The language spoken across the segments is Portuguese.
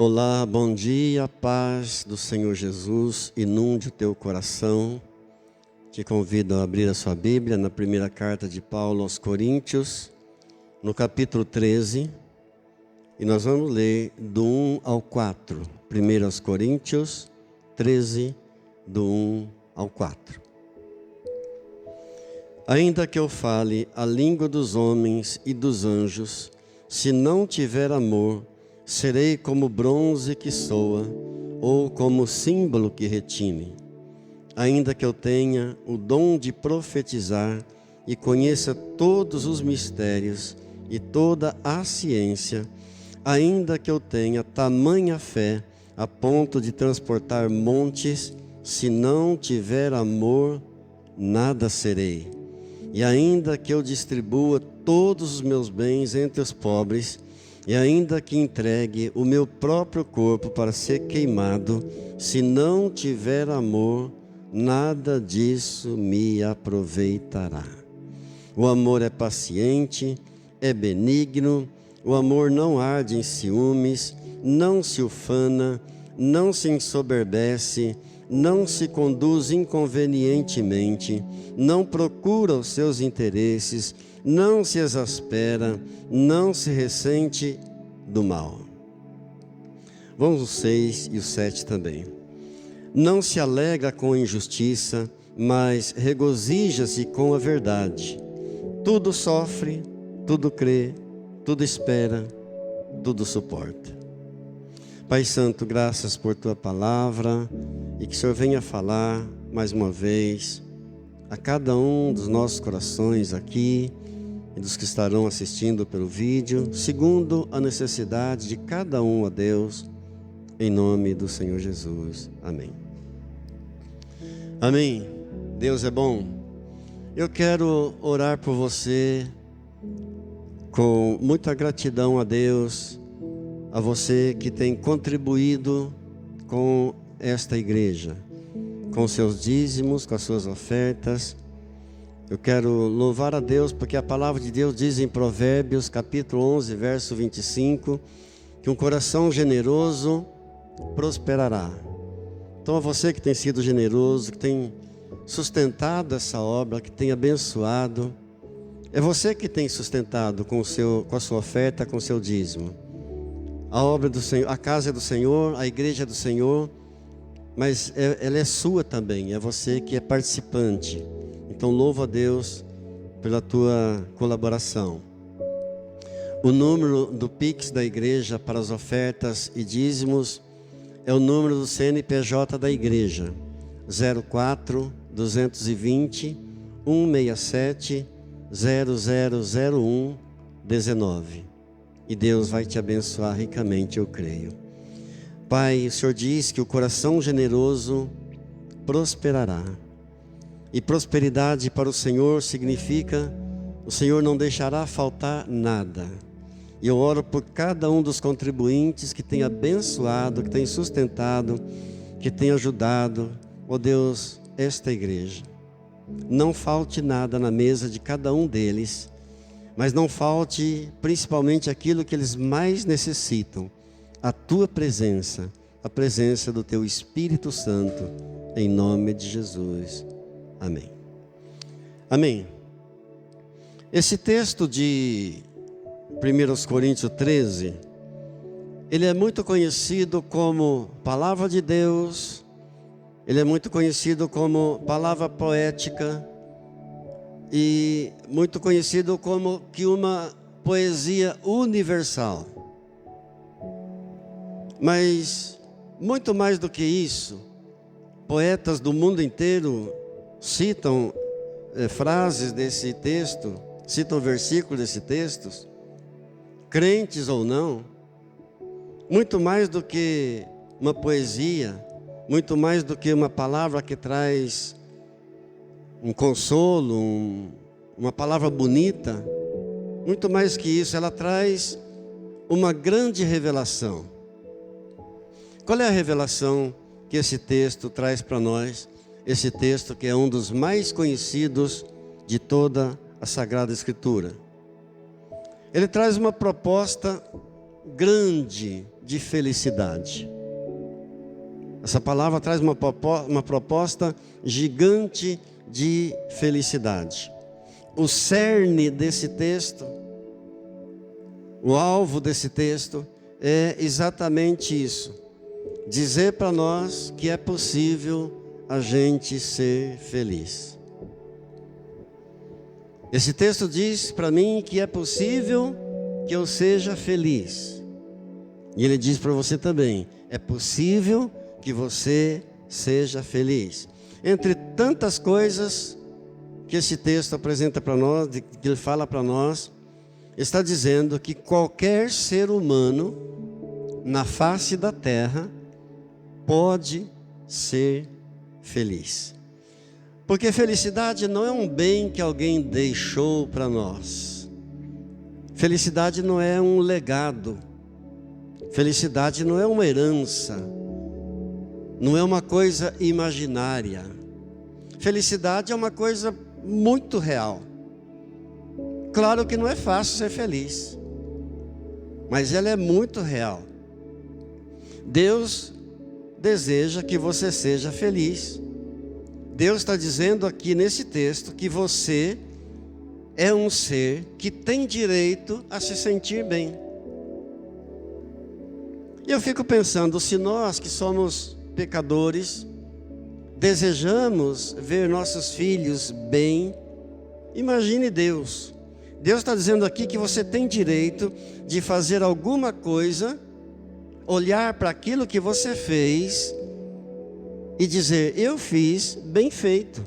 Olá, bom dia, paz do Senhor Jesus, inunde o teu coração. Te convido a abrir a sua Bíblia na primeira carta de Paulo aos Coríntios, no capítulo 13, e nós vamos ler do 1 ao 4. 1 Coríntios 13, do 1 ao 4. Ainda que eu fale a língua dos homens e dos anjos, se não tiver amor, serei como bronze que soa, ou como símbolo que retine. Ainda que eu tenha o dom de profetizar e conheça todos os mistérios e toda a ciência, ainda que eu tenha tamanha fé a ponto de transportar montes, se não tiver amor, nada serei. E ainda que eu distribua todos os meus bens entre os pobres, e ainda que entregue o meu próprio corpo para ser queimado, se não tiver amor, nada disso me aproveitará. O amor é paciente, é benigno, o amor não arde em ciúmes, não se ufana, não se ensoberbece, não se conduz inconvenientemente, não procura os seus interesses, não se exaspera, não se ressente do mal. Vamos o 6 e o 7 também. Não se alegra com a injustiça, mas regozija-se com a verdade. Tudo sofre, tudo crê, tudo espera, tudo suporta. Pai Santo, graças por Tua palavra, e que o Senhor venha falar mais uma vez a cada um dos nossos corações aqui e dos que estarão assistindo pelo vídeo, segundo a necessidade de cada um, a Deus, em nome do Senhor Jesus. Amém. Amém. Deus é bom. Eu quero orar por você com muita gratidão a Deus, a você que tem contribuído com esta igreja, com seus dízimos, com as suas ofertas. Eu quero louvar a Deus porque a palavra de Deus diz em Provérbios capítulo 11, verso 25, que um coração generoso prosperará. Então a você que tem sido generoso, que tem sustentado essa obra, que tem abençoado, é você que tem sustentado com a sua oferta, com o seu dízimo. A obra do Senhor, a casa é do Senhor, a igreja é do Senhor, mas ela é sua também, é você que é participante. Então louva a Deus pela tua colaboração. O número do Pix da igreja para as ofertas e dízimos é o número do CNPJ da igreja, 04 220 167 0001 19. E Deus vai te abençoar ricamente, eu creio. Pai, o Senhor diz que o coração generoso prosperará. E prosperidade para o Senhor significa: o Senhor não deixará faltar nada. E eu oro por cada um dos contribuintes que tem abençoado, que tem sustentado, que tem ajudado, ó Deus, esta igreja. Não falte nada na mesa de cada um deles, mas não falte principalmente aquilo que eles mais necessitam: a tua presença, a presença do teu Espírito Santo, em nome de Jesus. Amém. Amém. Esse texto de 1 Coríntios 13, ele é muito conhecido como palavra de Deus, ele é muito conhecido como palavra poética e muito conhecido como que uma poesia universal. Mas muito mais do que isso, poetas do mundo inteiro citam frases desse texto, citam versículos desse texto, crentes ou não. Muito mais do que uma poesia, muito mais do que uma palavra que traz um consolo, uma palavra bonita, muito mais que isso, ela traz uma grande revelação. Qual é a revelação que esse texto traz para nós? Esse texto que é um dos mais conhecidos de toda a Sagrada Escritura. Ele traz uma proposta grande de felicidade. Essa palavra traz uma proposta gigante de felicidade. O cerne desse texto, o alvo desse texto é exatamente isso. Dizer para nós que é possível a gente ser feliz. Esse texto diz para mim que é possível que eu seja feliz. E ele diz para você também, é possível que você seja feliz. Entre tantas coisas que esse texto apresenta para nós, que ele fala para nós, está dizendo que qualquer ser humano na face da terra pode ser feliz. Porque felicidade não é um bem que alguém deixou para nós. Felicidade não é um legado. Felicidade não é uma herança. Não é uma coisa imaginária. Felicidade é uma coisa muito real. Claro que não é fácil ser feliz, mas ela é muito real. Deus deseja que você seja feliz. Deus está dizendo aqui nesse texto que você é um ser que tem direito a se sentir bem. E eu fico pensando, se nós que somos pecadores, desejamos ver nossos filhos bem, imagine Deus. Deus está dizendo aqui que você tem direito de fazer alguma coisa, olhar para aquilo que você fez e dizer, eu fiz bem feito.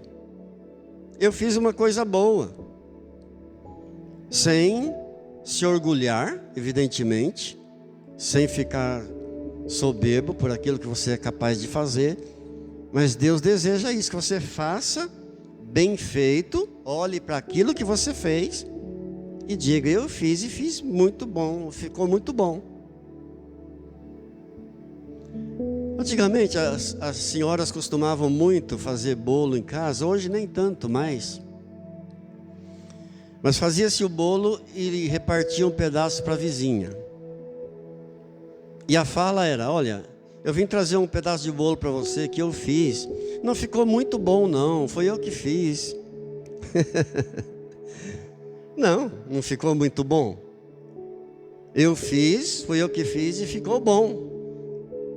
Eu fiz uma coisa boa. Sem se orgulhar, evidentemente, sem ficar soberbo por aquilo que você é capaz de fazer, mas Deus deseja isso, que você faça bem feito, olhe para aquilo que você fez e diga, eu fiz e fiz muito bom, ficou muito bom. Antigamente as senhoras costumavam muito fazer bolo em casa, hoje nem tanto mais. Mas fazia-se o bolo e repartia um pedaço para a vizinha. E a fala era, olha, eu vim trazer um pedaço de bolo para você que eu fiz. Não ficou muito bom não, foi eu que fiz. Não ficou muito bom. Eu fiz, foi eu que fiz e ficou bom.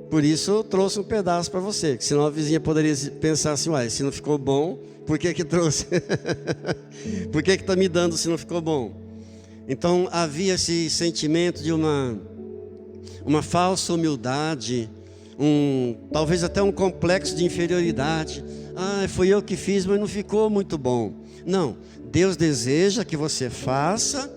Por isso eu trouxe um pedaço para você. Senão a vizinha poderia pensar assim, uai, se não ficou bom, por que trouxe? Por que está me dando se não ficou bom? Então havia esse sentimento de uma falsa humildade, talvez até um complexo de inferioridade. Foi eu que fiz, mas não ficou muito bom. Não, Deus deseja que você faça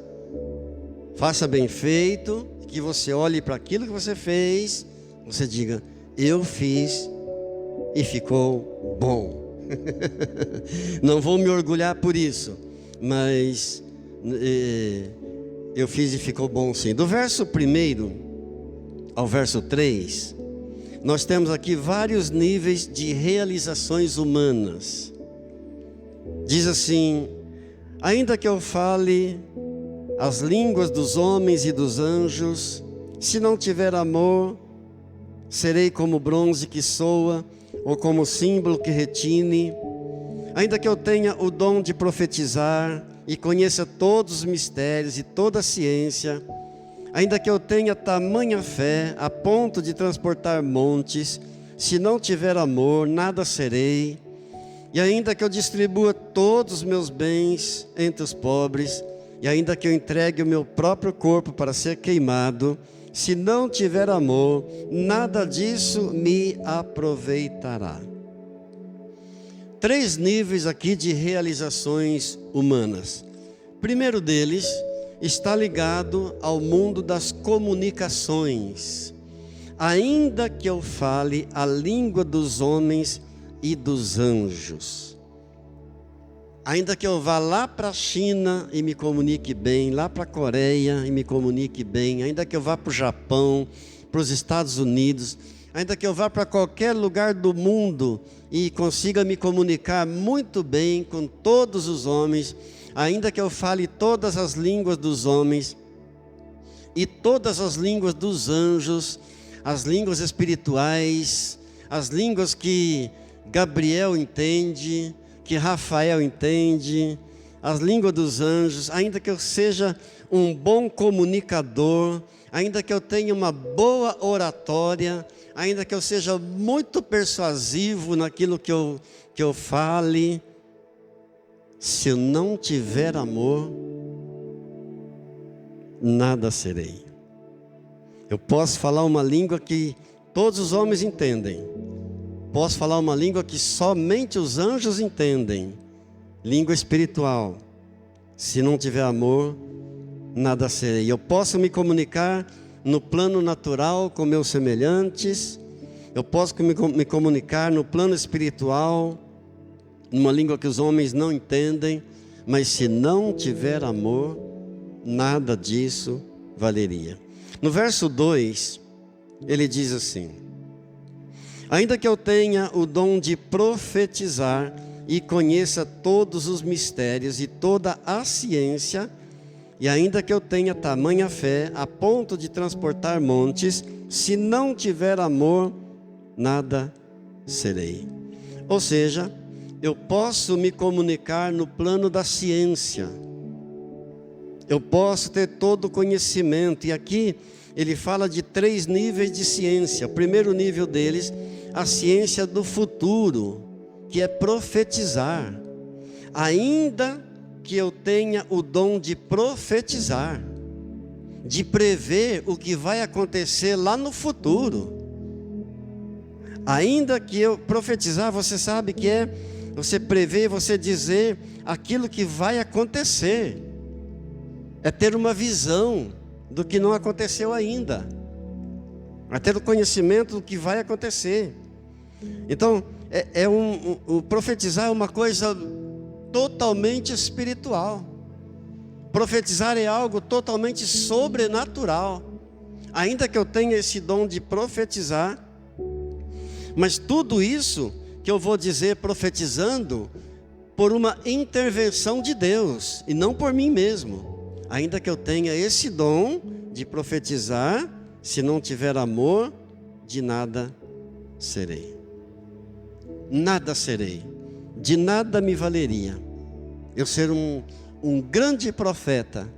bem feito, que você olhe para aquilo que você fez, você diga, eu fiz e ficou bom. Não vou me orgulhar por isso, mas eu fiz e ficou bom sim. Do verso 1 ao verso 3, nós temos aqui vários níveis de realizações humanas. Diz assim, ainda que eu fale as línguas dos homens e dos anjos, se não tiver amor, serei como bronze que soa, ou como símbolo que retine. Ainda que eu tenha o dom de profetizar, e conheça todos os mistérios e toda a ciência, ainda que eu tenha tamanha fé, a ponto de transportar montes, se não tiver amor, nada serei. E ainda que eu distribua todos os meus bens entre os pobres, e ainda que eu entregue o meu próprio corpo para ser queimado, se não tiver amor, nada disso me aproveitará. 3 níveis aqui de realizações humanas. O primeiro deles está ligado ao mundo das comunicações. Ainda que eu fale a língua dos homens e dos anjos, ainda que eu vá lá para a China e me comunique bem, lá para a Coreia e me comunique bem, ainda que eu vá para o Japão, para os Estados Unidos, ainda que eu vá para qualquer lugar do mundo e consiga me comunicar muito bem com todos os homens, ainda que eu fale todas as línguas dos homens e todas as línguas dos anjos, as línguas espirituais, as línguas que Gabriel entende, que Rafael entende, as línguas dos anjos, ainda que eu seja um bom comunicador, ainda que eu tenha uma boa oratória, ainda que eu seja muito persuasivo naquilo que eu fale, se eu não tiver amor, nada serei. Eu posso falar uma língua que todos os homens entendem, posso falar uma língua que somente os anjos entendem, língua espiritual. Se não tiver amor, nada serei. Eu posso me comunicar no plano natural com meus semelhantes, eu posso me comunicar no plano espiritual, numa língua que os homens não entendem, mas se não tiver amor, nada disso valeria. No verso 2, ele diz assim: ainda que eu tenha o dom de profetizar e conheça todos os mistérios e toda a ciência, e ainda que eu tenha tamanha fé a ponto de transportar montes, se não tiver amor, nada serei. Ou seja, eu posso me comunicar no plano da ciência, eu posso ter todo o conhecimento, e aqui ele fala de 3 níveis de ciência. O primeiro nível deles, a ciência do futuro, que é profetizar. Ainda que eu tenha o dom de profetizar, de prever o que vai acontecer lá no futuro. Ainda que eu profetizar, você sabe que é você prever, você dizer aquilo que vai acontecer. É ter uma visão do que não aconteceu ainda, é ter o conhecimento do que vai acontecer. Então, o profetizar é uma coisa totalmente espiritual. Profetizar é algo totalmente sobrenatural. Ainda que eu tenha esse dom de profetizar, mas tudo isso que eu vou dizer profetizando, por uma intervenção de Deus, e não por mim mesmo. Ainda que eu tenha esse dom de profetizar, se não tiver amor, de nada serei. Nada serei, de nada me valeria eu ser um grande profeta,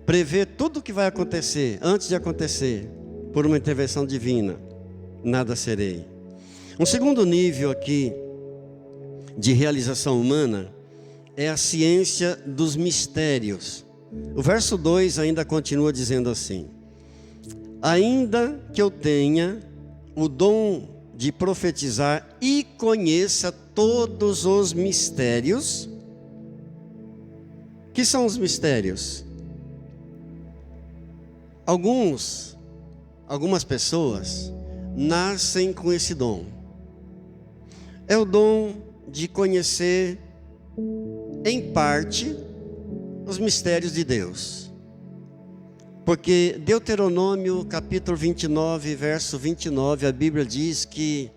prever tudo o que vai acontecer, antes de acontecer, por uma intervenção divina. Nada serei. Um segundo nível aqui, de realização humana, é a ciência dos mistérios. O verso 2 ainda continua dizendo assim: ainda que eu tenha o dom de profetizar e conheça todos os mistérios. Que são os mistérios? Algumas pessoas nascem com esse dom. É o dom de conhecer em parte os mistérios de Deus. Porque Deuteronômio capítulo 29, verso 29, a Bíblia diz que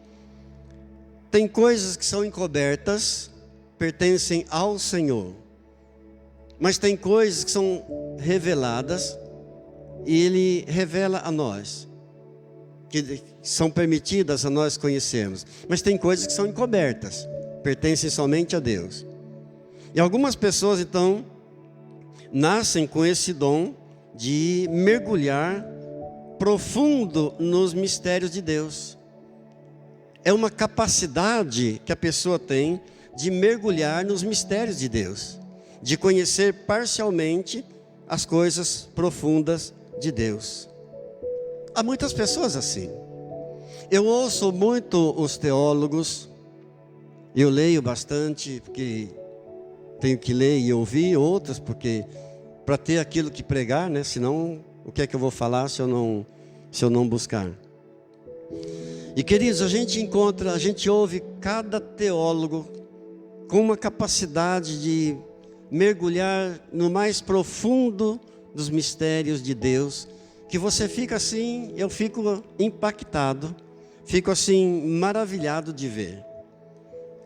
tem coisas que são encobertas, pertencem ao Senhor, mas tem coisas que são reveladas e Ele revela a nós, que são permitidas a nós conhecermos. Mas tem coisas que são encobertas, pertencem somente a Deus. E algumas pessoas então nascem com esse dom de mergulhar profundo nos mistérios de Deus. É uma capacidade que a pessoa tem de mergulhar nos mistérios de Deus, de conhecer parcialmente as coisas profundas de Deus. Há muitas pessoas assim. Eu ouço muito os teólogos, eu leio bastante, porque tenho que ler e ouvir outros, porque para ter aquilo que pregar, né? Senão, o que é que eu vou falar se eu não buscar? E queridos, a gente ouve cada teólogo com uma capacidade de mergulhar no mais profundo dos mistérios de Deus, que você fica assim, eu fico impactado, fico assim maravilhado de ver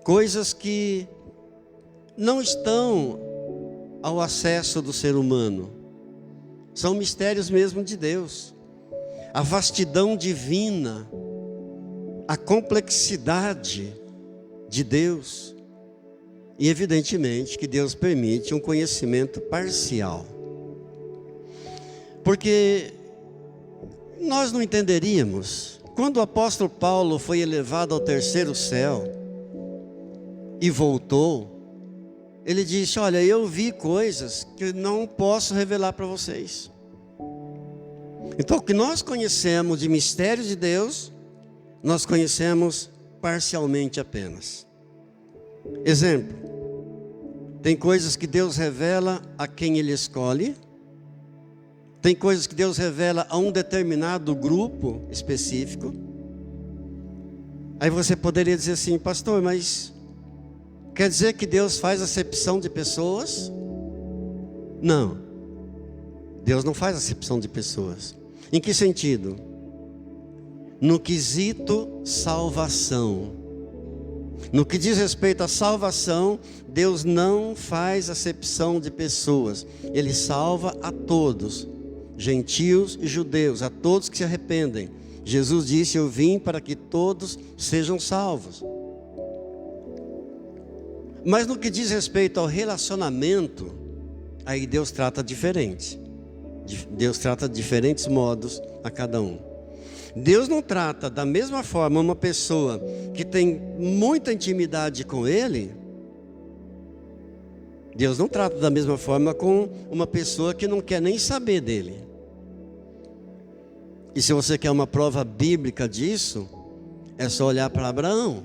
coisas que não estão ao acesso do ser humano, São mistérios mesmo de Deus. A vastidão divina, a complexidade de Deus. E evidentemente que Deus permite um conhecimento parcial. Porque nós não entenderíamos. Quando o apóstolo Paulo foi elevado ao terceiro céu e voltou, ele disse: olha, eu vi coisas que não posso revelar para vocês. Então o que nós conhecemos de mistérios de Deus, nós conhecemos parcialmente apenas. Exemplo, tem coisas que Deus revela a quem Ele escolhe. Tem coisas que Deus revela a um determinado grupo específico. Aí você poderia dizer assim: pastor, mas quer dizer que Deus faz acepção de pessoas? Não. Deus não faz acepção de pessoas. Em que sentido? No quesito salvação. No que diz respeito à salvação, Deus não faz acepção de pessoas. Ele salva a todos, gentios e judeus, a todos que se arrependem. Jesus disse: eu vim para que todos sejam salvos. Mas no que diz respeito ao relacionamento, aí Deus trata diferente. Deus trata de diferentes modos a cada um. Deus não trata da mesma forma uma pessoa que tem muita intimidade com Ele. Deus não trata da mesma forma com uma pessoa que não quer nem saber dele. E se você quer uma prova bíblica disso, é só olhar para Abraão.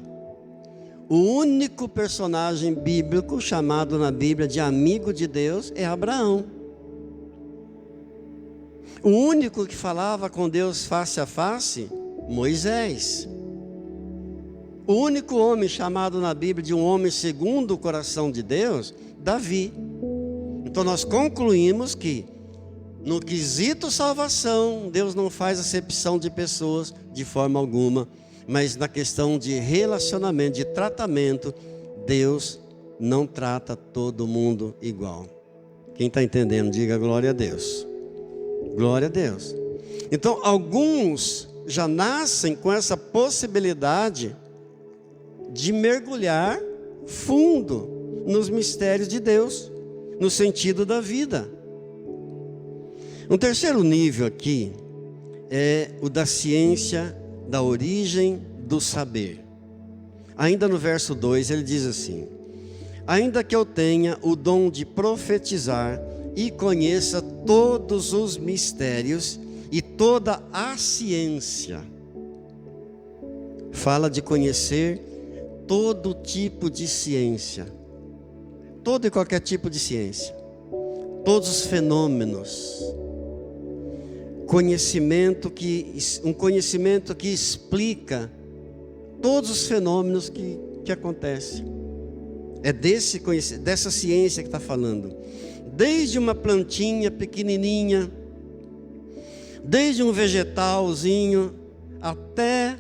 O único personagem bíblico chamado na Bíblia de amigo de Deus é Abraão. O único que falava com Deus face a face, Moisés. O único homem chamado na Bíblia de um homem segundo o coração de Deus, Davi. Então nós concluímos que no quesito salvação, Deus não faz acepção de pessoas de forma alguma, mas na questão de relacionamento, de tratamento, Deus não trata todo mundo igual. Quem está entendendo, diga glória a Deus. Glória a Deus. Então, alguns já nascem com essa possibilidade de mergulhar fundo nos mistérios de Deus, no sentido da vida. Um terceiro nível aqui é o da ciência da origem do saber. Ainda no verso 2 ele diz assim: ainda que eu tenha o dom de profetizar e conheça todos os mistérios e toda a ciência. Fala de conhecer todo tipo de ciência, todo e qualquer tipo de ciência, todos os fenômenos, um conhecimento que explica todos os fenômenos que acontecem. É dessa ciência que está falando. Desde uma plantinha pequenininha, desde um vegetalzinho, até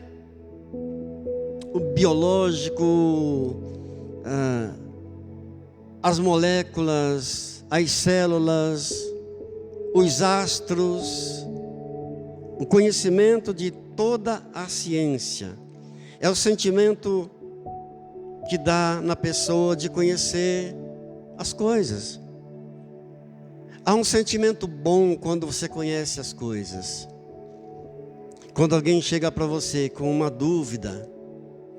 o biológico, as moléculas, as células, os astros, o conhecimento de toda a ciência. É o sentimento que dá na pessoa de conhecer as coisas. Há um sentimento bom quando você conhece as coisas. Quando alguém chega para você com uma dúvida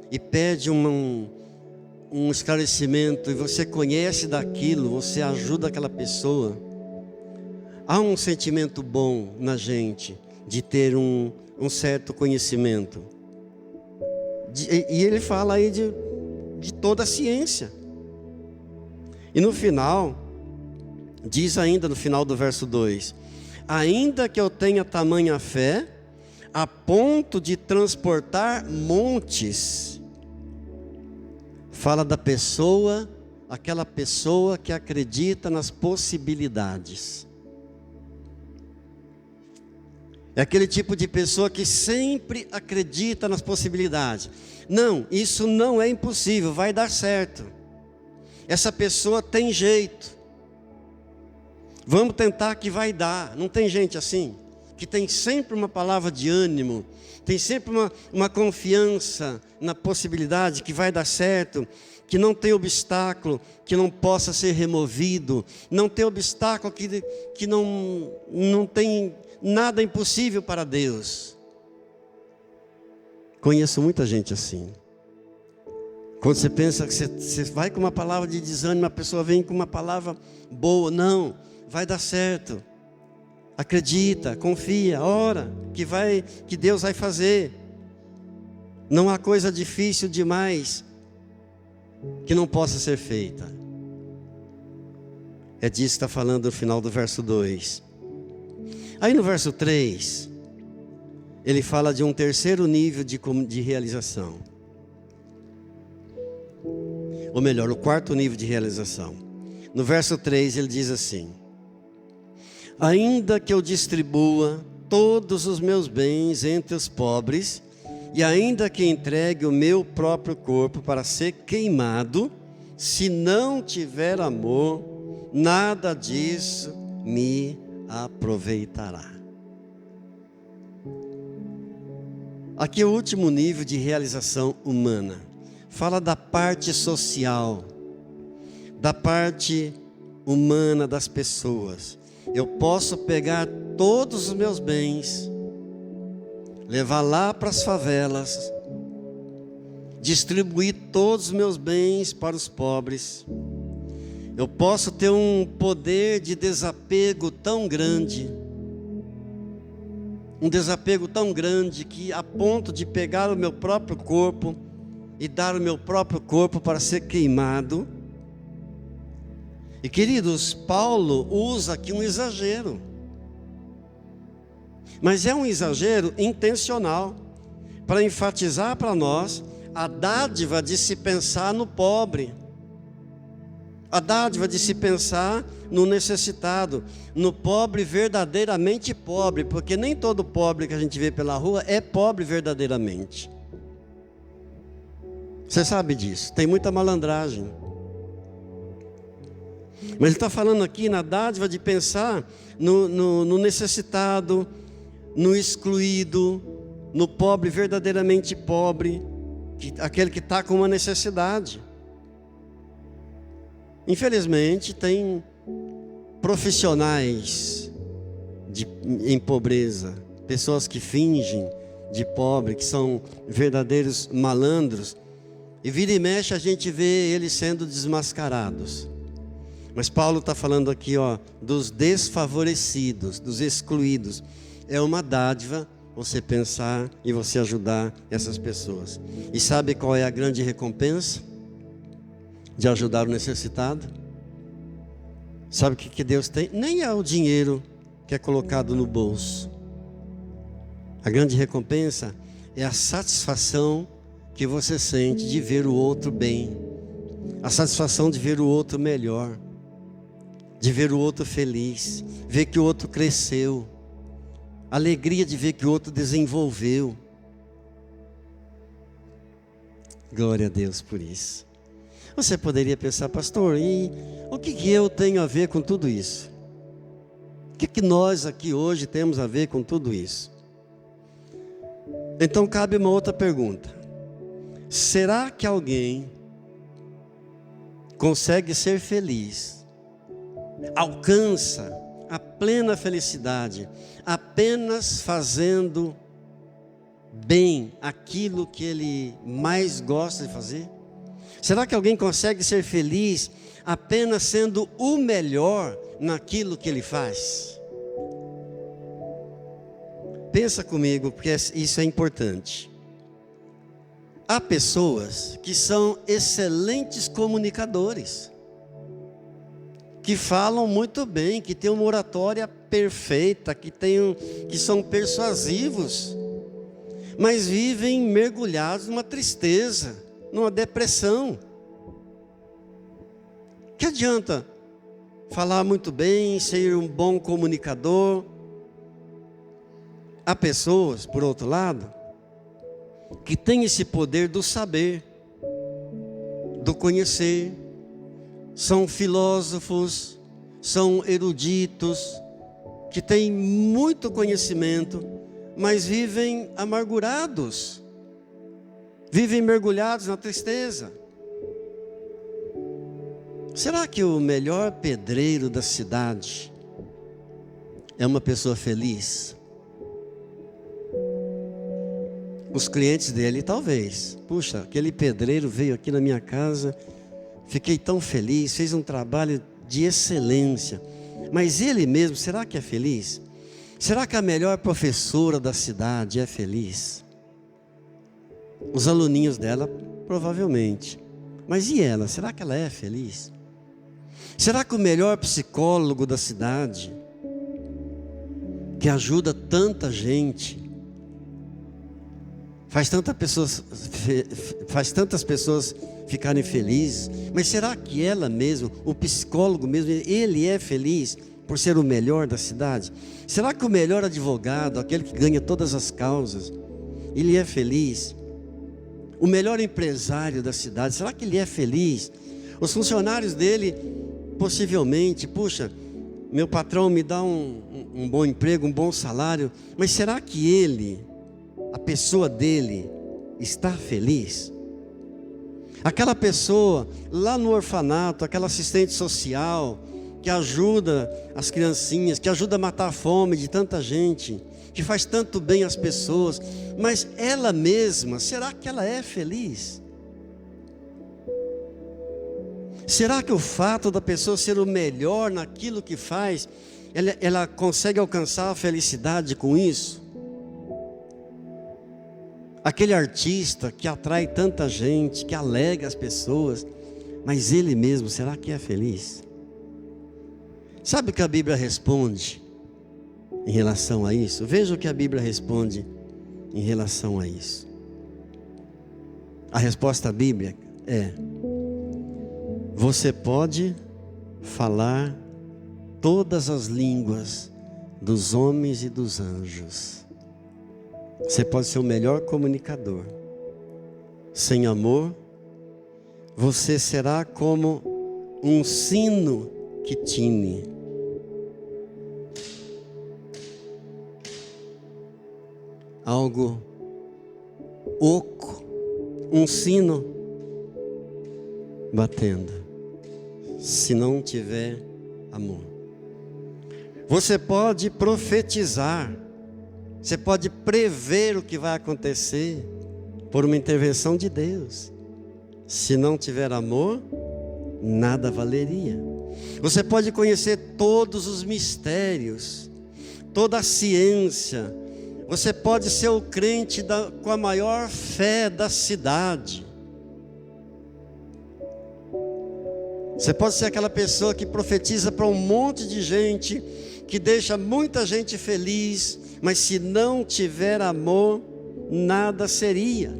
e pede um esclarecimento, e você conhece daquilo, você ajuda aquela pessoa, há um sentimento bom na gente de ter um certo conhecimento. E ele fala aí de toda a ciência. E no final, diz ainda no final do verso 2: ainda que eu tenha tamanha fé, a ponto de transportar montes. Fala da pessoa, aquela pessoa que acredita nas possibilidades. É aquele tipo de pessoa que sempre acredita nas possibilidades. Não, isso não é impossível, vai dar certo. Essa pessoa tem jeito. Vamos tentar que vai dar. Não tem gente assim? Que tem sempre uma palavra de ânimo, tem sempre uma confiança na possibilidade que vai dar certo, que não tem obstáculo que não possa ser removido, não tem obstáculo que não tem nada impossível para Deus. Conheço muita gente assim. Quando você pensa que você vai com uma palavra de desânimo, a pessoa vem com uma palavra boa. Não, vai dar certo. Acredita, confia, ora, que Deus vai fazer. Não há coisa difícil demais que não possa ser feita. É disso que está falando no final do verso 2. Aí no verso 3, ele fala de um terceiro nível de realização. Ou melhor, o quarto nível de realização. No verso 3 ele diz assim: ainda que eu distribua todos os meus bens entre os pobres, e ainda que entregue o meu próprio corpo para ser queimado, se não tiver amor, nada disso me aproveitará. Aqui é o último nível de realização humana. Fala da parte social, da parte humana das pessoas. Eu posso pegar todos os meus bens, levar lá para as favelas, distribuir todos os meus bens para os pobres. Eu posso ter um poder de desapego tão grande, que a ponto de pegar o meu próprio corpo e dar o meu próprio corpo para ser queimado. E queridos, Paulo usa aqui um exagero, mas é um exagero intencional, para enfatizar para nós a dádiva de se pensar no pobre, a dádiva de se pensar no necessitado, no pobre verdadeiramente pobre, porque nem todo pobre que a gente vê pela rua é pobre verdadeiramente. Você sabe disso, tem muita malandragem. Mas ele está falando aqui na dádiva de pensar no necessitado, no excluído, no pobre verdadeiramente pobre, aquele que está com uma necessidade. Infelizmente tem profissionais em pobreza, pessoas que fingem de pobre, que são verdadeiros malandros, e vira e mexe a gente vê eles sendo desmascarados. Mas Paulo está falando aqui, dos desfavorecidos, dos excluídos. É uma dádiva você pensar e você ajudar essas pessoas. E sabe qual é a grande recompensa de ajudar o necessitado? Sabe o que Deus tem? Nem é o dinheiro que é colocado no bolso. A grande recompensa é a satisfação que você sente de ver o outro bem, a satisfação de ver o outro melhor, de ver o outro feliz, ver que o outro cresceu, a alegria de ver que o outro desenvolveu. Glória a Deus por isso. Você poderia pensar, pastor, e o que eu tenho a ver com tudo isso? O que nós aqui hoje temos a ver com tudo isso? Então cabe uma outra pergunta: será que alguém consegue ser feliz, alcança a plena felicidade apenas fazendo bem aquilo que ele mais gosta de fazer? Será que alguém consegue ser feliz apenas sendo o melhor naquilo que ele faz? Pensa comigo, porque isso é importante. Há pessoas que são excelentes comunicadores, que falam muito bem, que têm uma oratória perfeita, que são persuasivos, mas vivem mergulhados numa tristeza, numa depressão. Que adianta falar muito bem, ser um bom comunicador? Há pessoas, por outro lado, que têm esse poder do saber, do conhecer, são filósofos, são eruditos, que têm muito conhecimento, mas vivem amargurados, vivem mergulhados na tristeza. Será que o melhor pedreiro da cidade é uma pessoa feliz? Os clientes dele talvez. Puxa, aquele pedreiro veio aqui na minha casa, fiquei tão feliz, fez um trabalho de excelência. Mas ele mesmo, será que é feliz? Será que a melhor professora da cidade é feliz? Os aluninhos dela, provavelmente. Mas e ela, será que ela é feliz? Será que o melhor psicólogo da cidade, que ajuda tanta gente, faz tantas pessoas ficarem felizes, mas será que ela mesmo, o psicólogo mesmo, ele é feliz por ser o melhor da cidade? Será que o melhor advogado, aquele que ganha todas as causas, ele é feliz? O melhor empresário da cidade, será que ele é feliz? Os funcionários dele, possivelmente, puxa, meu patrão me dá um bom emprego, um bom salário, mas será que ele, a pessoa dele, está feliz? Aquela pessoa lá no orfanato, aquela assistente social, que ajuda as criancinhas, que ajuda a matar a fome de tanta gente, que faz tanto bem às pessoas, mas ela mesma, será que ela é feliz? Será que o fato da pessoa ser o melhor naquilo que faz, ela consegue alcançar a felicidade com isso? Aquele artista que atrai tanta gente, que alegra as pessoas, mas ele mesmo, será que é feliz? Sabe o que a Bíblia responde em relação a isso? Veja o que a Bíblia responde em relação a isso. A resposta bíblica é: você pode falar todas as línguas dos homens e dos anjos. Você pode ser o melhor comunicador. Sem amor, você será como um sino que tine. Algo oco, um sino batendo, se não tiver amor. Você pode profetizar, você pode prever o que vai acontecer por uma intervenção de Deus. Se não tiver amor, nada valeria. Você pode conhecer todos os mistérios, toda a ciência. Você pode ser o crente com a maior fé da cidade. Você pode ser aquela pessoa que profetiza para um monte de gente, que deixa muita gente feliz, mas se não tiver amor, nada seria.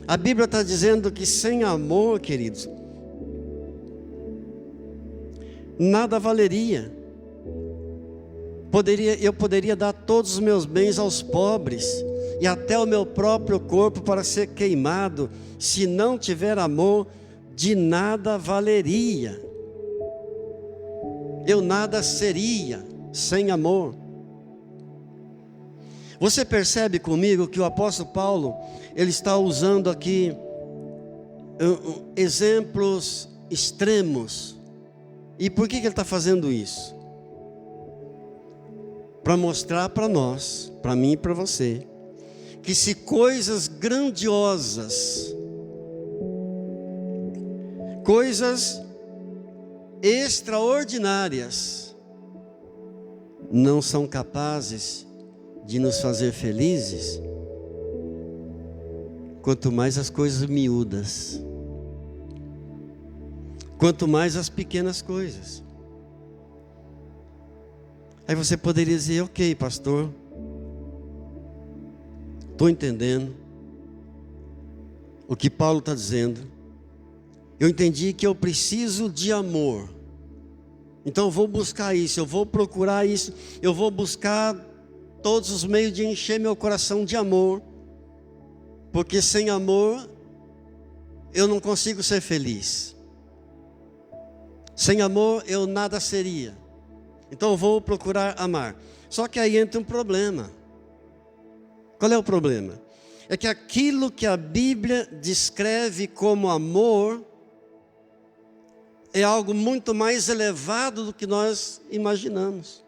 A Bíblia está dizendo que sem amor, queridos, nada valeria. Eu poderia dar todos os meus bens aos pobres, e até o meu próprio corpo para ser queimado, se não tiver amor, de nada valeria. Eu nada seria sem amor. Você percebe comigo que o apóstolo Paulo, ele está usando aqui exemplos extremos. E por que ele está fazendo isso? Para mostrar para nós, para mim e para você, que se coisas grandiosas, coisas extraordinárias, não são capazes de nos fazer felizes, quanto mais as coisas miúdas, quanto mais as pequenas coisas. Aí você poderia dizer: ok, pastor, estou entendendo o que Paulo está dizendo. Eu entendi que eu preciso de amor, então eu vou buscar isso, eu vou procurar isso, eu vou buscar todos os meios de encher meu coração de amor, porque sem amor eu não consigo ser feliz. Sem amor eu nada seria. Então eu vou procurar amar. Só que aí entra um problema. Qual é o problema? É que aquilo que a Bíblia descreve como amor é algo muito mais elevado do que nós imaginamos.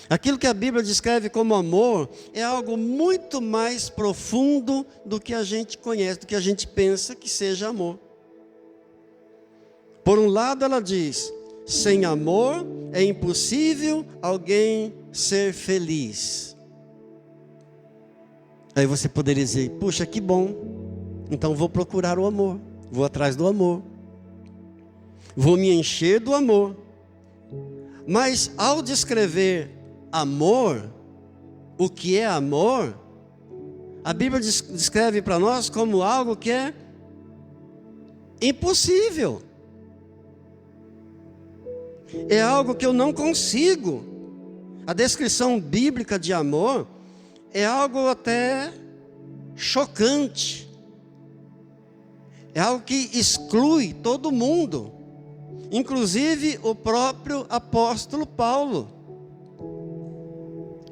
Aquilo que a Bíblia descreve como amor é algo muito mais profundo do que a gente conhece, do que a gente pensa que seja amor. Por um lado ela diz, sem amor é impossível alguém ser feliz. Aí você poderia dizer, puxa, que bom, então vou procurar o amor, vou atrás do amor, vou me encher do amor. Mas ao descrever amor, o que é amor, a Bíblia descreve para nós como algo que é impossível. É algo que eu não consigo. A descrição bíblica de amor é algo até chocante. É algo que exclui todo mundo, inclusive o próprio apóstolo Paulo.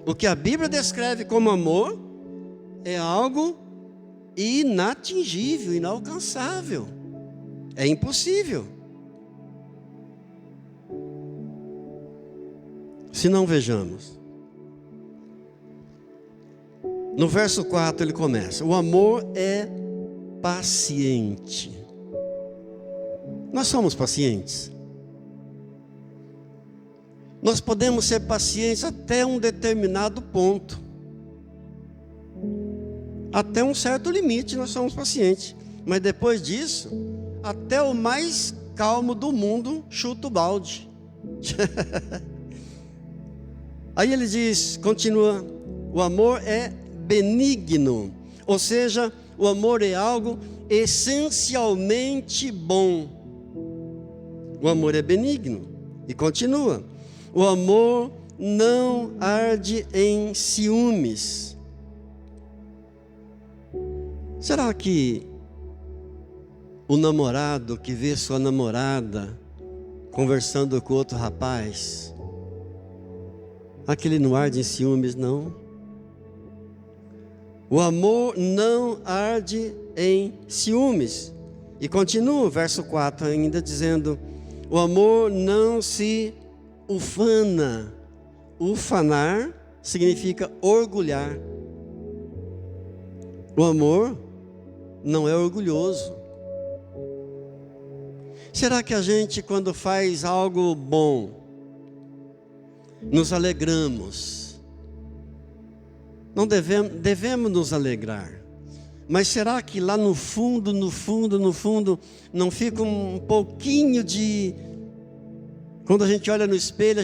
O que a Bíblia descreve como amor é algo inatingível, inalcançável. É impossível. Se não, vejamos. No verso 4 ele começa: o amor é paciente. Nós somos pacientes. Nós podemos ser pacientes até um determinado ponto. Até um certo limite nós somos pacientes. Mas depois disso, até o mais calmo do mundo chuta o balde. Aí ele diz, continua, o amor é benigno. Ou seja, o amor é algo essencialmente bom. O amor é benigno. E continua, o amor não arde em ciúmes. Será que o namorado que vê sua namorada conversando com outro rapaz, aquele não arde em ciúmes, não? O amor não arde em ciúmes. E continua o verso 4 ainda dizendo, o amor não se ufana. Ufanar significa orgulhar. O amor não é orgulhoso. Será que a gente, quando faz algo bom, nos alegramos? Não devemos nos alegrar. Mas será que lá no fundo, não fica um pouquinho de... Quando a gente olha no espelho,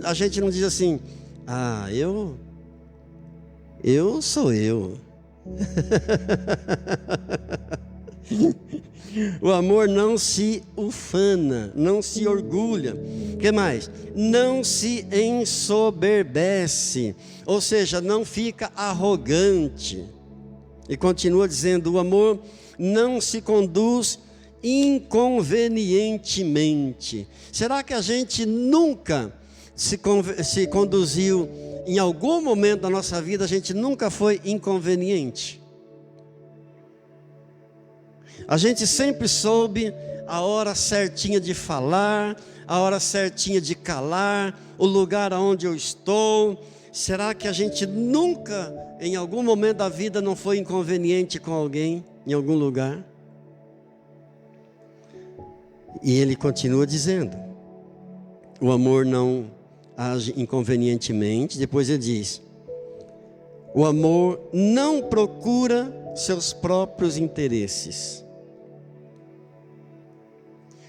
a gente não diz assim, ah, eu sou eu. O amor não se ufana, não se orgulha. O que mais? Não se ensoberbece, ou seja, não fica arrogante. E continua dizendo, o amor não se conduz inconvenientemente. Será que a gente nunca se conduziu, em algum momento da nossa vida, a gente nunca foi inconveniente? A gente sempre soube a hora certinha de falar, a hora certinha de calar, o lugar aonde eu estou. Será que a gente nunca, em algum momento da vida, não foi inconveniente com alguém, em algum lugar? E ele continua dizendo, o amor não age inconvenientemente. Depois ele diz, o amor não procura seus próprios interesses.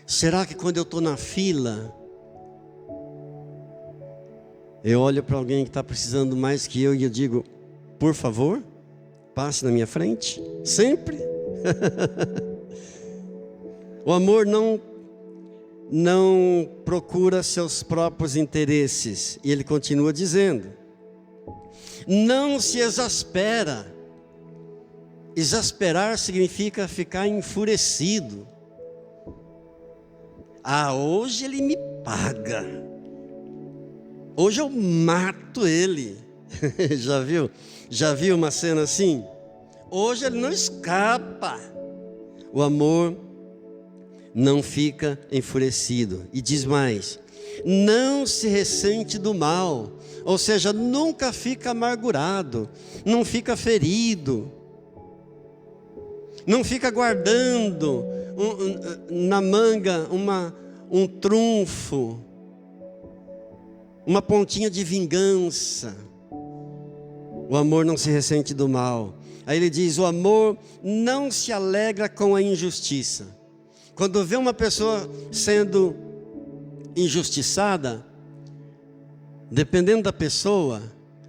Será que quando eu estou na fila, eu olho para alguém que está precisando mais que eu e eu digo, por favor, passe na minha frente? Sempre? O amor não procura seus próprios interesses. E ele continua dizendo, não se exaspera. Exasperar significa ficar enfurecido. Ah, hoje ele me paga. Hoje eu mato ele. Já viu? Já viu uma cena assim? Hoje ele não escapa. O amor não fica enfurecido. E diz mais: não se ressente do mal. Ou seja, nunca fica amargurado, não fica ferido, não fica guardando na manga um trunfo, uma pontinha de vingança. O amor não se ressente do mal. Aí ele diz: o amor não se alegra com a injustiça. Quando vê uma pessoa sendo injustiçada, dependendo da pessoa,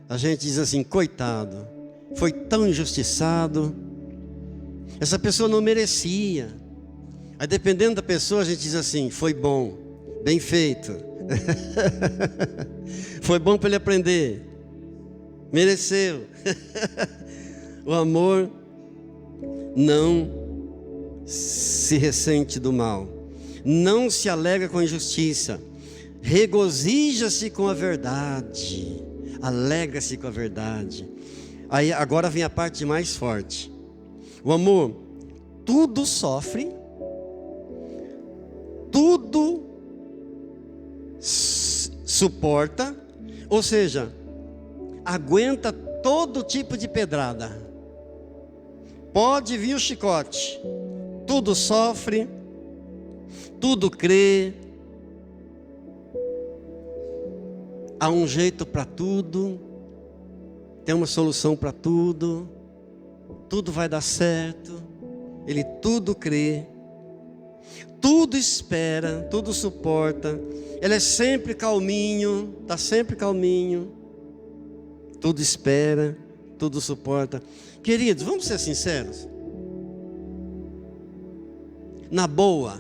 a gente diz assim: coitado, foi tão injustiçado, essa pessoa não merecia. Aí dependendo da pessoa, a gente diz assim: foi bom, bem feito. Foi bom para ele aprender, mereceu. O amor não se ressente do mal, não se alegra com a injustiça, regozija-se com a verdade, alegra-se com a verdade. Aí agora vem a parte mais forte. O amor tudo sofre, tudo suporta, ou seja, aguenta todo tipo de pedrada. Pode vir o chicote, tudo sofre, tudo crê. Há um jeito para tudo, tem uma solução para tudo, tudo vai dar certo. Ele tudo crê, tudo espera, tudo suporta. Ele é sempre calminho, está sempre calminho, tudo espera, tudo suporta. Queridos, vamos ser sinceros. Na boa,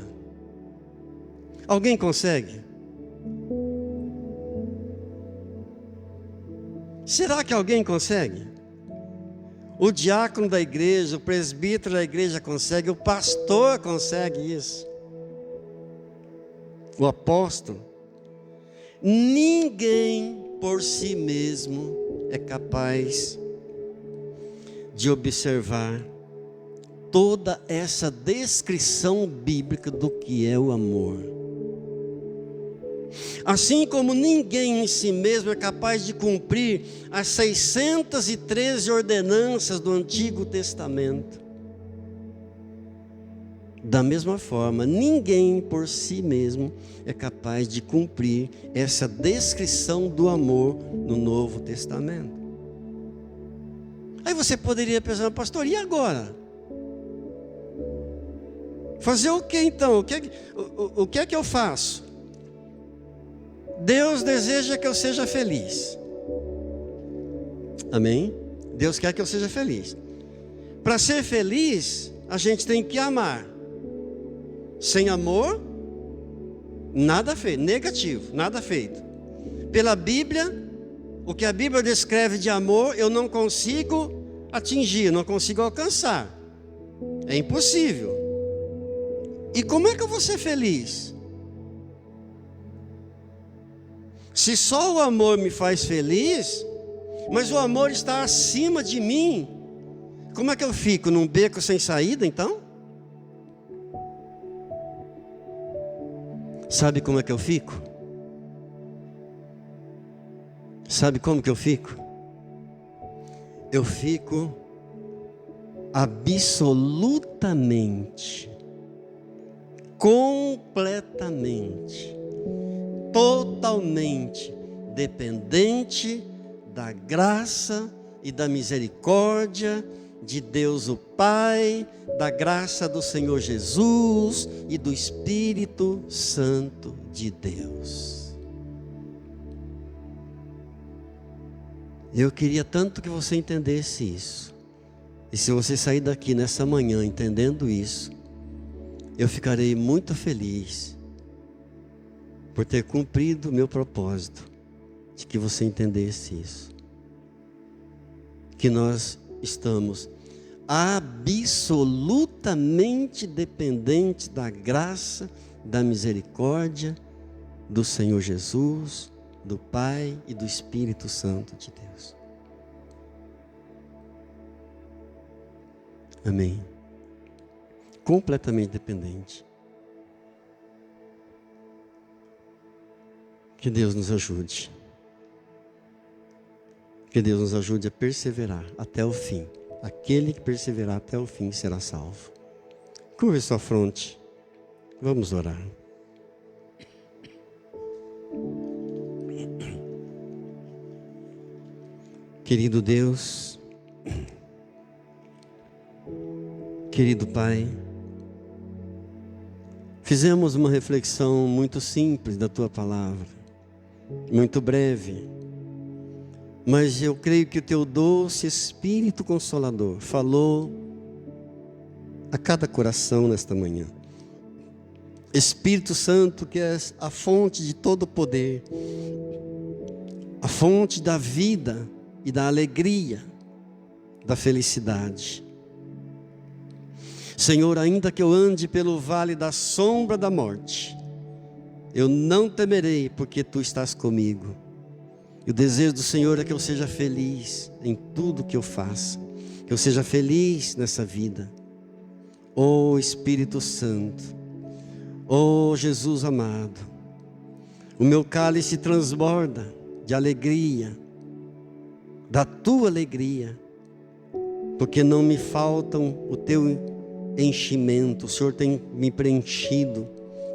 alguém consegue? Será que alguém consegue? O diácono da igreja, o presbítero da igreja consegue, o pastor consegue isso, o apóstolo. Ninguém por si mesmo é capaz de observar toda essa descrição bíblica do que é o amor. Assim como ninguém em si mesmo é capaz de cumprir as 613 ordenanças do Antigo Testamento, da mesma forma, ninguém por si mesmo é capaz de cumprir essa descrição do amor no Novo Testamento. Aí você poderia pensar: pastor, e agora? Fazer o que então? O que é que eu faço? Deus deseja que eu seja feliz. Amém? Deus quer que eu seja feliz. Para ser feliz, a gente tem que amar. Sem amor, nada feito, negativo, nada feito. Pela Bíblia, o que a Bíblia descreve de amor, eu não consigo atingir, não consigo alcançar. É impossível. E como é que eu vou ser feliz? Se só o amor me faz feliz, mas o amor está acima de mim, como é que eu fico? Num beco sem saída então? Sabe como é que eu fico? Sabe como que eu fico? Eu fico absolutamente, completamente, totalmente dependente da graça e da misericórdia de Deus o Pai, da graça do Senhor Jesus e do Espírito Santo de Deus. Eu queria tanto que você entendesse isso. E se você sair daqui nessa manhã entendendo isso, eu ficarei muito feliz por ter cumprido o meu propósito de que você entendesse isso. Que nós estamos absolutamente dependentes da graça da misericórdia do Senhor Jesus, do Pai e do Espírito Santo de Deus. Amém. Completamente dependente. Que Deus nos ajude. Que Deus nos ajude a perseverar até o fim. Aquele que perseverar até o fim será salvo. Curve sua fronte. Vamos orar. Querido Deus, querido Pai, fizemos uma reflexão muito simples da Tua Palavra, muito breve, mas eu creio que o Teu doce Espírito Consolador falou a cada coração nesta manhã. Espírito Santo, que és a fonte de todo poder, a fonte da vida e da alegria, da felicidade. Senhor, ainda que eu ande pelo vale da sombra da morte, eu não temerei, porque Tu estás comigo. E o desejo do Senhor é que eu seja feliz em tudo que eu faça, que eu seja feliz nessa vida. Oh Espírito Santo, oh Jesus amado, o meu cálice transborda de alegria, da Tua alegria, porque não me faltam o Teu enchimento. O Senhor tem me preenchido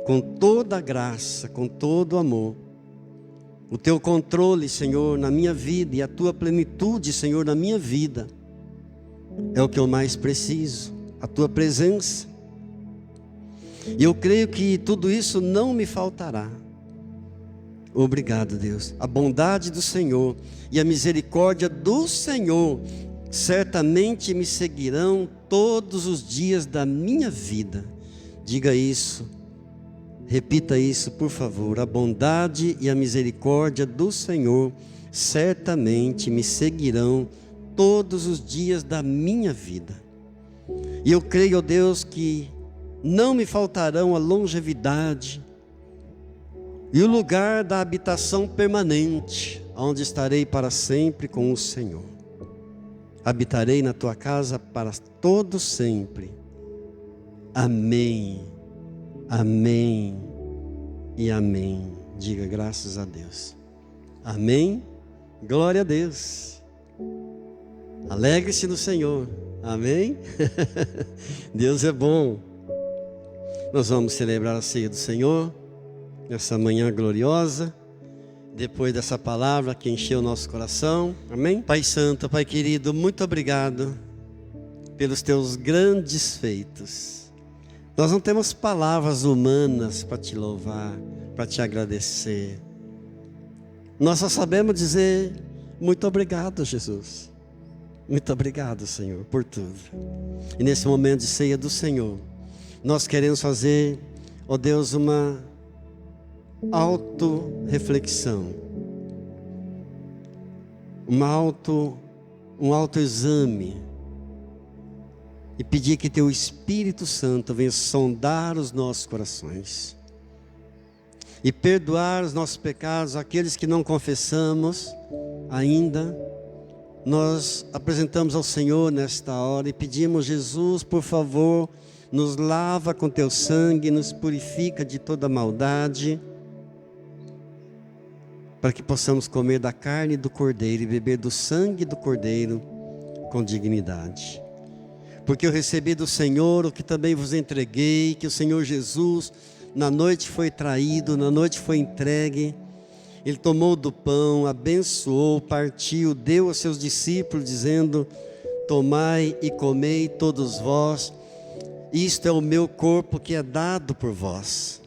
com toda a graça, com todo o amor. O Teu controle, Senhor, na minha vida e a Tua plenitude, Senhor, na minha vida é o que eu mais preciso, a Tua presença. E eu creio que tudo isso não me faltará. Obrigado, Deus. A bondade do Senhor e a misericórdia do Senhor certamente me seguirão todos os dias da minha vida. Diga isso, repita isso, por favor. A bondade e a misericórdia do Senhor certamente me seguirão todos os dias da minha vida. E eu creio, ó Deus, que não me faltarão a longevidade e o lugar da habitação permanente, onde estarei para sempre com o Senhor. Habitarei na Tua casa para todo sempre. Amém, amém e amém. Diga graças a Deus. Amém, glória a Deus. Alegre-se no Senhor. Amém. Deus é bom. Nós vamos celebrar a ceia do Senhor nessa manhã gloriosa, depois dessa palavra que encheu o nosso coração. Amém? Pai Santo, Pai querido, muito obrigado pelos Teus grandes feitos. Nós não temos palavras humanas para Te louvar, para Te agradecer. Nós só sabemos dizer muito obrigado, Jesus. Muito obrigado, Senhor, por tudo. E nesse momento de ceia do Senhor, nós queremos fazer, ó Deus, uma auto-reflexão, um autoexame, e pedir que Teu Espírito Santo venha sondar os nossos corações e perdoar os nossos pecados, aqueles que não confessamos ainda. Nós apresentamos ao Senhor nesta hora e pedimos: Jesus, por favor, nos lava com Teu sangue, nos purifica de toda maldade, para que possamos comer da carne do Cordeiro e beber do sangue do Cordeiro com dignidade. Porque eu recebi do Senhor o que também vos entreguei, que o Senhor Jesus, na noite foi traído, na noite foi entregue. Ele tomou do pão, abençoou, partiu, deu aos seus discípulos, dizendo: tomai e comei todos vós, isto é o meu corpo que é dado por vós.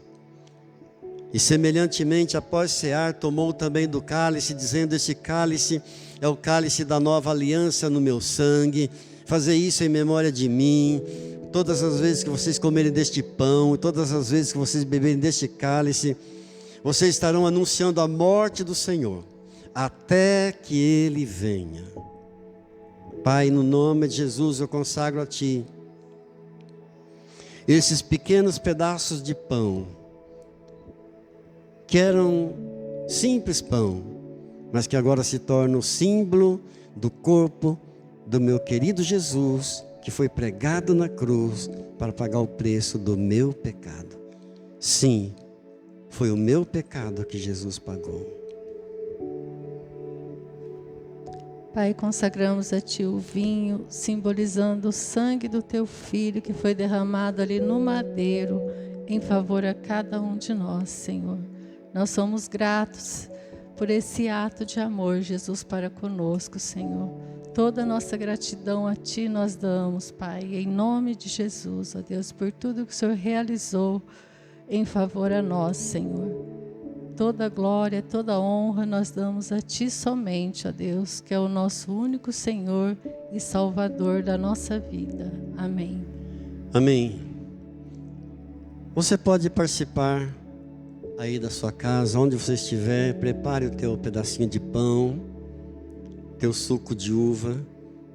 E semelhantemente, após cear, tomou também do cálice, dizendo: este cálice é o cálice da nova aliança no meu sangue. Fazei isso em memória de mim. Todas as vezes que vocês comerem deste pão, e todas as vezes que vocês beberem deste cálice, vocês estarão anunciando a morte do Senhor, até que Ele venha. Pai, no nome de Jesus, eu consagro a Ti esses pequenos pedaços de pão, que eram simples pão, mas que agora se tornam o símbolo do corpo do meu querido Jesus, que foi pregado na cruz para pagar o preço do meu pecado. Sim, foi o meu pecado que Jesus pagou. Pai, consagramos a Ti o vinho, simbolizando o sangue do Teu Filho que foi derramado ali no madeiro, em favor a cada um de nós, Senhor. Nós somos gratos por esse ato de amor, Jesus, para conosco, Senhor. Toda a nossa gratidão a Ti nós damos, Pai, em nome de Jesus, ó Deus, por tudo que o Senhor realizou em favor a nós, Senhor. Toda glória, toda honra nós damos a Ti somente, ó Deus, que é o nosso único Senhor e Salvador da nossa vida. Amém. Amém. Você pode participar aí da sua casa, onde você estiver. Prepare o teu pedacinho de pão, teu suco de uva.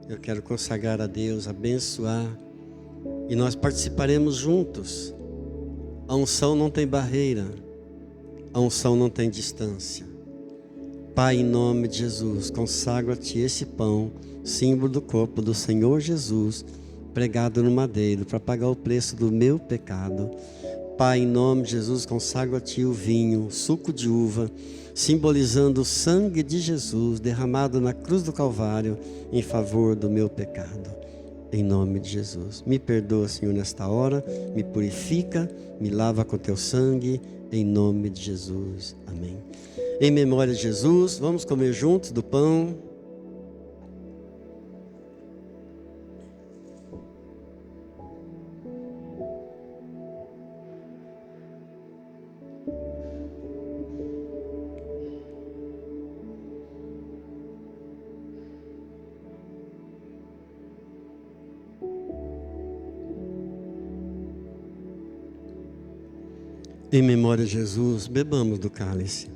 Eu quero consagrar a Deus, abençoar, e nós participaremos juntos. A unção não tem barreira, a unção não tem distância. Pai, em nome de Jesus, consagro a Ti esse pão, símbolo do corpo do Senhor Jesus, pregado no madeiro para pagar o preço do meu pecado. Pai, em nome de Jesus, consagro a Ti o vinho, o suco de uva, simbolizando o sangue de Jesus derramado na cruz do Calvário em favor do meu pecado. Em nome de Jesus, me perdoa, Senhor, nesta hora, me purifica, me lava com Teu sangue, em nome de Jesus. Amém. Em memória de Jesus, vamos comer juntos do pão. Em memória de Jesus, bebamos do cálice.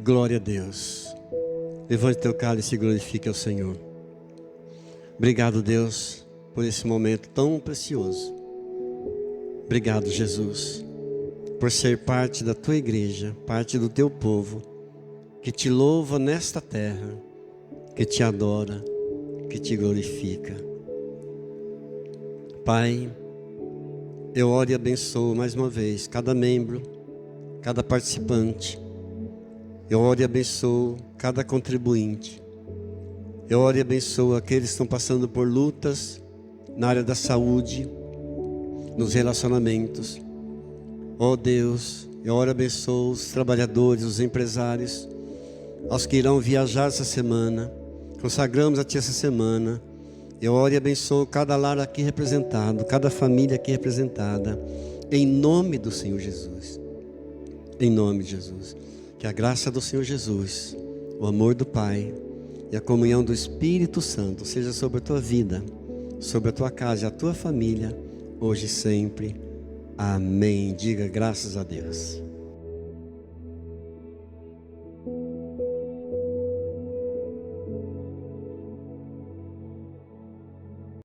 Glória a Deus. Levante teu cálice e glorifique ao Senhor. Obrigado, Deus, por esse momento tão precioso. Obrigado, Jesus, por ser parte da tua igreja, parte do teu povo, que te louva nesta terra, que te adora, que te glorifica. Pai, eu oro e abençoo mais uma vez cada membro, cada participante. Eu oro e abençoo cada contribuinte. Eu oro e abençoo aqueles que estão passando por lutas na área da saúde, nos relacionamentos. Ó Deus, eu oro e abençoo os trabalhadores, os empresários, aos que irão viajar essa semana. Consagramos a Ti essa semana. Eu oro e abençoo cada lar aqui representado, cada família aqui representada, em nome do Senhor Jesus. Em nome de Jesus. Que a graça do Senhor Jesus, o amor do Pai e a comunhão do Espírito Santo seja sobre a tua vida, sobre a tua casa e a tua família, hoje e sempre. Amém. Diga graças a Deus.